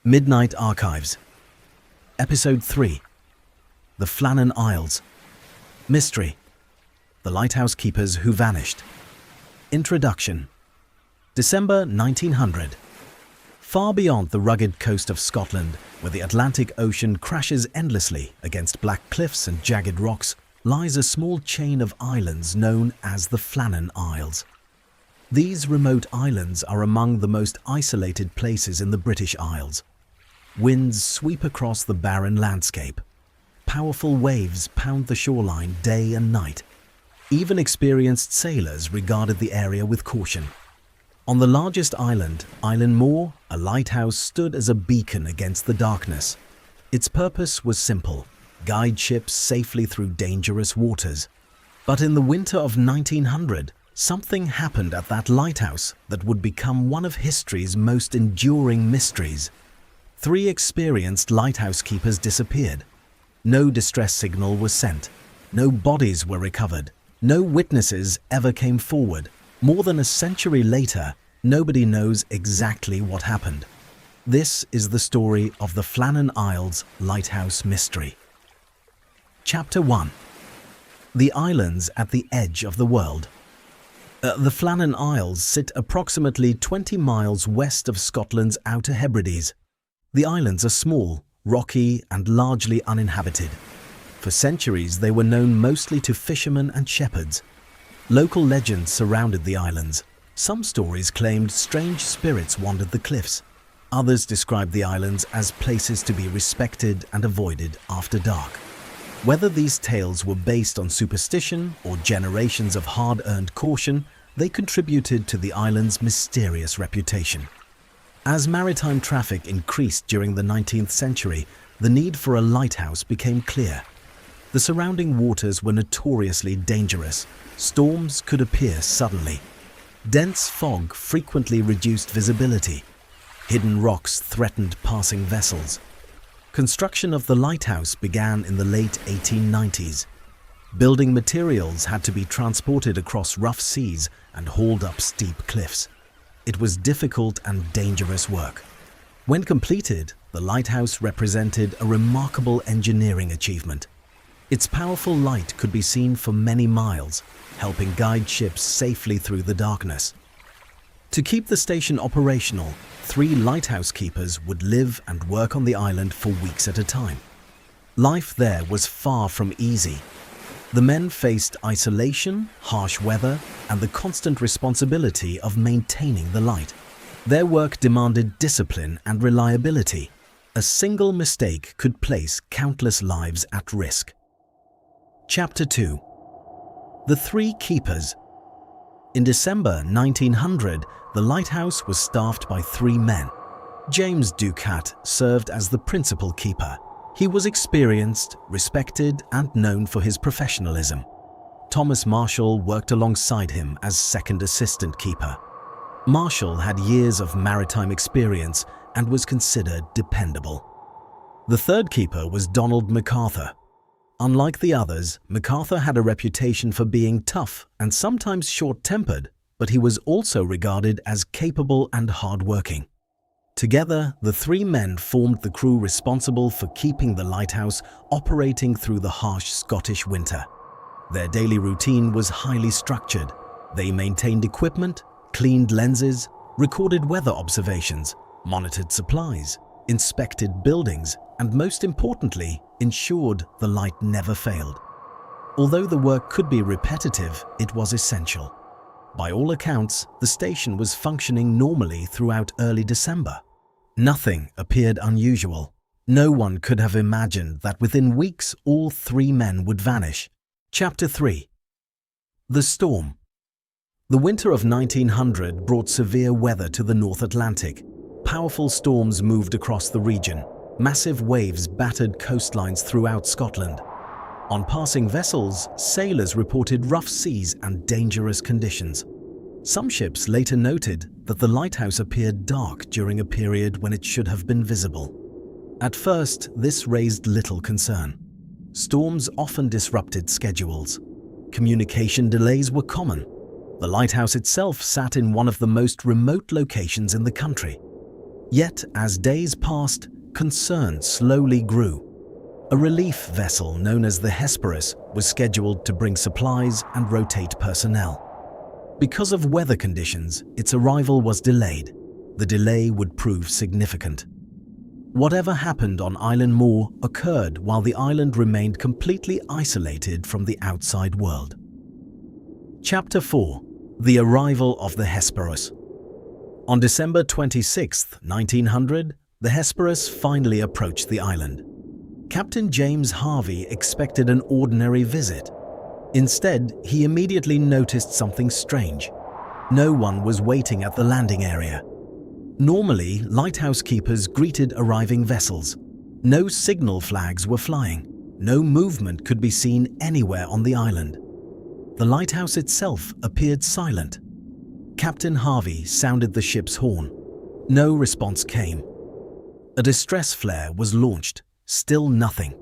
Midnight Archives. Episode 3. The Flannan Isles Mystery. The Lighthouse Keepers Who Vanished. Introduction. December 1900. Far beyond the rugged coast of Scotland, where the Atlantic Ocean crashes endlessly against black cliffs and jagged rocks, lies a small chain of islands known as the Flannan Isles. These remote islands are among the most isolated places in the British Isles. Winds sweep across the barren landscape. Powerful waves pound the shoreline day and night. Even experienced sailors regarded the area with caution. On the largest island, Island Moor, a lighthouse stood as a beacon against the darkness. Its purpose was simple: guide ships safely through dangerous waters. But in the winter of 1900, something happened at that lighthouse that would become one of history's most enduring mysteries. 3 experienced lighthouse keepers disappeared. No distress signal was sent. No bodies were recovered. No witnesses ever came forward. More than a century later, nobody knows exactly what happened. This is the story of the Flannan Isles Lighthouse Mystery. Chapter 1. The Islands at the Edge of the World. The Flannan Isles sit approximately 20 miles west of Scotland's Outer Hebrides. The islands are small, rocky, and largely uninhabited. For centuries, they were known mostly to fishermen and shepherds. Local legends surrounded the islands. Some stories claimed strange spirits wandered the cliffs. Others described the islands as places to be respected and avoided after dark. Whether these tales were based on superstition or generations of hard-earned caution, they contributed to the island's mysterious reputation. As maritime traffic increased during the 19th century, the need for a lighthouse became clear. The surrounding waters were notoriously dangerous. Storms could appear suddenly. Dense fog frequently reduced visibility. Hidden rocks threatened passing vessels. Construction of the lighthouse began in the late 1890s. Building materials had to be transported across rough seas and hauled up steep cliffs. It was difficult and dangerous work. When completed, the lighthouse represented a remarkable engineering achievement. Its powerful light could be seen for many miles, helping guide ships safely through the darkness. To keep the station operational, 3 lighthouse keepers would live and work on the island for weeks at a time. Life there was far from easy. The men faced isolation, harsh weather, and the constant responsibility of maintaining the light. Their work demanded discipline and reliability. A single mistake could place countless lives at risk. Chapter 2. The 3 Keepers. In December 1900, the lighthouse was staffed by 3 men. James Ducat served as the principal keeper. He was experienced, respected, and known for his professionalism. Thomas Marshall worked alongside him as second assistant keeper. Marshall had years of maritime experience and was considered dependable. The 3rd keeper was Donald MacArthur. Unlike the others, MacArthur had a reputation for being tough and sometimes short-tempered, but he was also regarded as capable and hard-working. Together, the 3 men formed the crew responsible for keeping the lighthouse operating through the harsh Scottish winter. Their daily routine was highly structured. They maintained equipment, cleaned lenses, recorded weather observations, monitored supplies, inspected buildings, and most importantly, ensured the light never failed. Although the work could be repetitive, it was essential. By all accounts, the station was functioning normally throughout early December. Nothing appeared unusual. No one could have imagined that within weeks all 3 men would vanish. Chapter 3. The Storm. The winter of 1900 brought severe weather to the North Atlantic. Powerful storms moved across the region. Massive waves battered coastlines throughout Scotland. On passing vessels, sailors reported rough seas and dangerous conditions. Some ships later noted that the lighthouse appeared dark during a period when it should have been visible. At first, this raised little concern. Storms often disrupted schedules. Communication delays were common. The lighthouse itself sat in one of the most remote locations in the country. Yet, as days passed, concern slowly grew. A relief vessel known as the Hesperus was scheduled to bring supplies and rotate personnel. Because of weather conditions, its arrival was delayed. The delay would prove significant. Whatever happened on Island Moor occurred while the island remained completely isolated from the outside world. Chapter 4. The Arrival of the Hesperus. On December 26, 1900, the Hesperus finally approached the island. Captain James Harvey expected an ordinary visit. Instead, he immediately noticed something strange. No one was waiting at the landing area. Normally, lighthouse keepers greeted arriving vessels. No signal flags were flying. No movement could be seen anywhere on the island. The lighthouse itself appeared silent. Captain Harvey sounded the ship's horn. No response came. A distress flare was launched. Still nothing.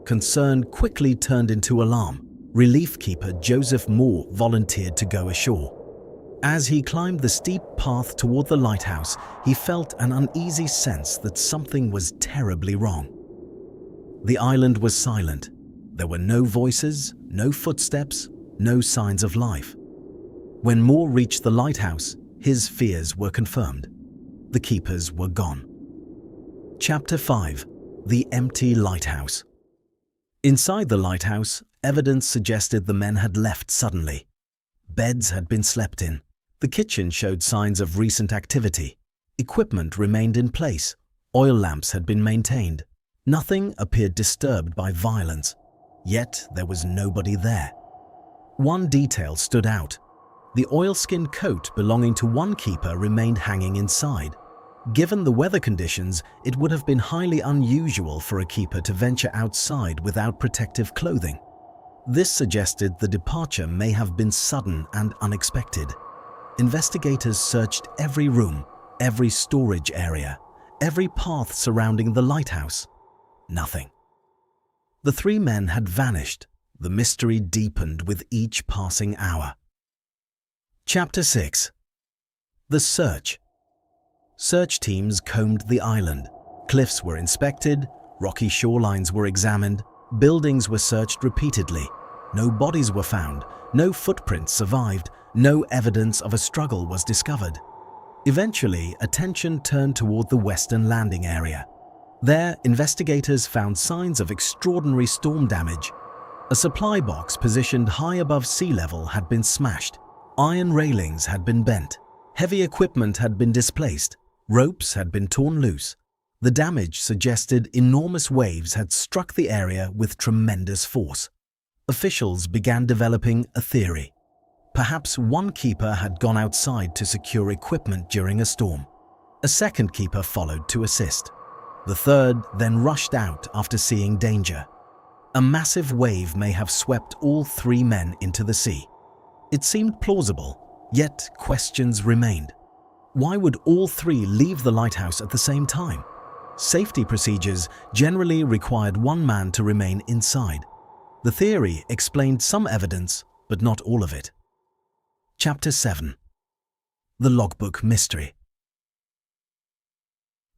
Concern quickly turned into alarm. Relief keeper Joseph Moore volunteered to go ashore. As he climbed the steep path toward the lighthouse, he felt an uneasy sense that something was terribly wrong. The island was silent. There were no voices, no footsteps, no signs of life. When Moore reached the lighthouse, his fears were confirmed. The keepers were gone. Chapter 5. The Empty Lighthouse. Inside the lighthouse, evidence suggested the men had left suddenly. Beds had been slept in. The kitchen showed signs of recent activity. Equipment remained in place. Oil lamps had been maintained. Nothing appeared disturbed by violence. Yet there was nobody there. One detail stood out. The oilskin coat belonging to one keeper remained hanging inside. Given the weather conditions, it would have been highly unusual for a keeper to venture outside without protective clothing. This suggested the departure may have been sudden and unexpected. Investigators searched every room, every storage area, every path surrounding the lighthouse. Nothing. The three men had vanished. The mystery deepened with each passing hour. Chapter 6. The Search. Search teams combed the island. Cliffs were inspected, rocky shorelines were examined, buildings were searched repeatedly. No bodies were found, no footprints survived, no evidence of a struggle was discovered. Eventually, attention turned toward the western landing area. There, investigators found signs of extraordinary storm damage. A supply box positioned high above sea level had been smashed. Iron railings had been bent. Heavy equipment had been displaced. Ropes had been torn loose. The damage suggested enormous waves had struck the area with tremendous force. Officials began developing a theory. Perhaps one keeper had gone outside to secure equipment during a storm. A second keeper followed to assist. The third then rushed out after seeing danger. A massive wave may have swept all three men into the sea. It seemed plausible, yet questions remained. Why would all three leave the lighthouse at the same time? Safety procedures generally required one man to remain inside. The theory explained some evidence, but not all of it. Chapter 7. The Logbook Mystery.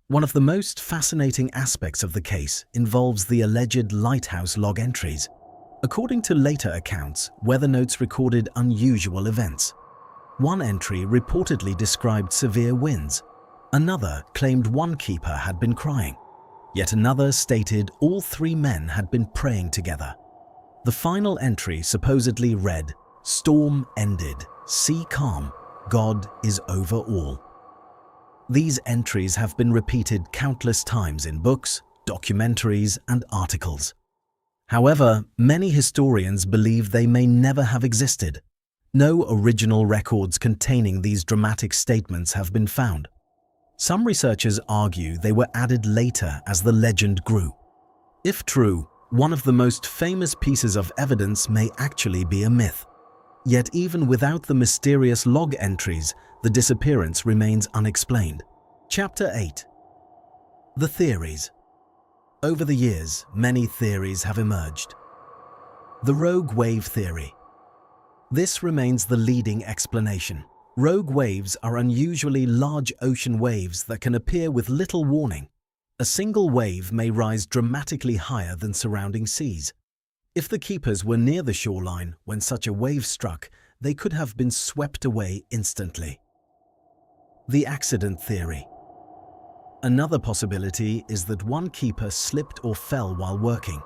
One of the most fascinating aspects of the case involves the alleged lighthouse log entries. According to later accounts, weather notes recorded unusual events. One entry reportedly described severe winds. Another claimed one keeper had been crying. Yet another stated all three men had been praying together. The final entry supposedly read, "Storm ended, sea calm, God is over all." These entries have been repeated countless times in books, documentaries, and articles. However, many historians believe they may never have existed. No original records containing these dramatic statements have been found. Some researchers argue they were added later as the legend grew. If true, one of the most famous pieces of evidence may actually be a myth. Yet even without the mysterious log entries, the disappearance remains unexplained. Chapter 8. The Theories. Over the years, many theories have emerged. The rogue wave theory. This remains the leading explanation. Rogue waves are unusually large ocean waves that can appear with little warning. A single wave may rise dramatically higher than surrounding seas. If the keepers were near the shoreline when such a wave struck, they could have been swept away instantly. The accident theory. Another possibility is that one keeper slipped or fell while working.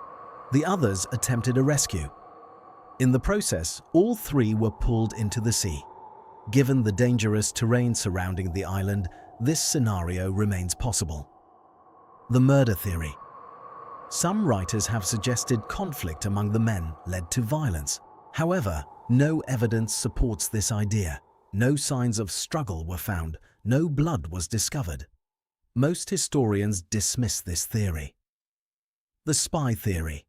The others attempted a rescue. In the process, all three were pulled into the sea. Given the dangerous terrain surrounding the island, this scenario remains possible. The murder theory. Some writers have suggested conflict among the men led to violence. However, no evidence supports this idea. No signs of struggle were found. No blood was discovered. Most historians dismiss this theory. The spy theory.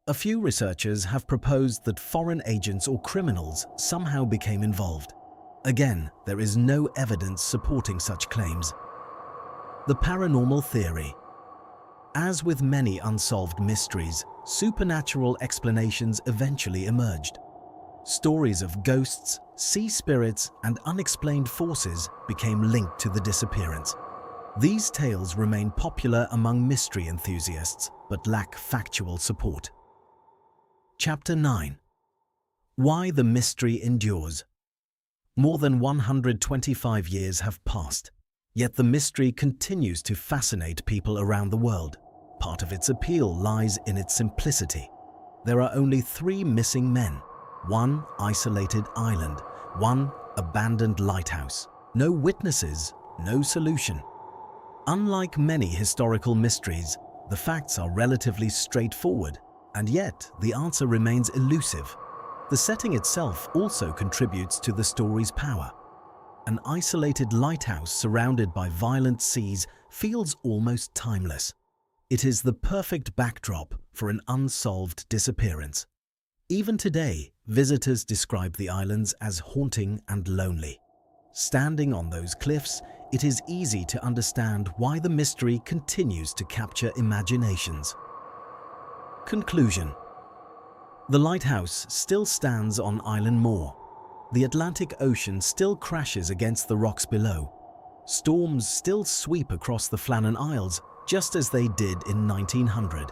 A few researchers have proposed that foreign agents or criminals somehow became involved. Again, there is no evidence supporting such claims. The paranormal theory. As with many unsolved mysteries, supernatural explanations eventually emerged. Stories of ghosts, sea spirits, and unexplained forces became linked to the disappearance. These tales remain popular among mystery enthusiasts, but lack factual support. Chapter 9. Why the mystery endures. More than 125 years have passed, yet the mystery continues to fascinate people around the world. Part of its appeal lies in its simplicity. There are only 3 missing men, 1 isolated island, 1 abandoned lighthouse. No witnesses, no solution. Unlike many historical mysteries, the facts are relatively straightforward, and yet the answer remains elusive. The setting itself also contributes to the story's power. An isolated lighthouse surrounded by violent seas feels almost timeless. It is the perfect backdrop for an unsolved disappearance. Even today, visitors describe the islands as haunting and lonely. Standing on those cliffs, it is easy to understand why the mystery continues to capture imaginations. Conclusion. The lighthouse still stands on Island Moor. The Atlantic Ocean still crashes against the rocks below. Storms still sweep across the Flannan Isles, just as they did in 1900.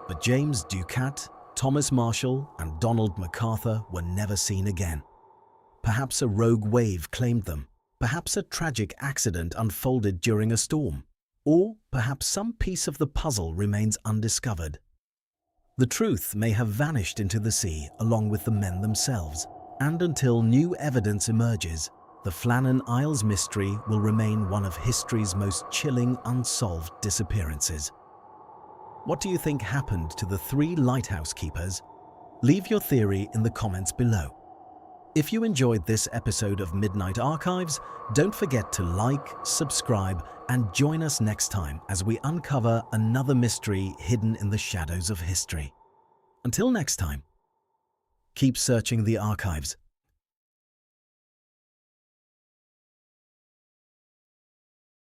But James Ducat, Thomas Marshall, and Donald MacArthur were never seen again. Perhaps a rogue wave claimed them. Perhaps a tragic accident unfolded during a storm. Or perhaps some piece of the puzzle remains undiscovered. The truth may have vanished into the sea along with the men themselves, and until new evidence emerges, the Flannan Isles Mystery will remain one of history's most chilling unsolved disappearances. What do you think happened to the 3 lighthouse keepers? Leave your theory in the comments below. If you enjoyed this episode of Midnight Archives, don't forget to like, subscribe, and join us next time as we uncover another mystery hidden in the shadows of history. Until next time, keep searching the archives.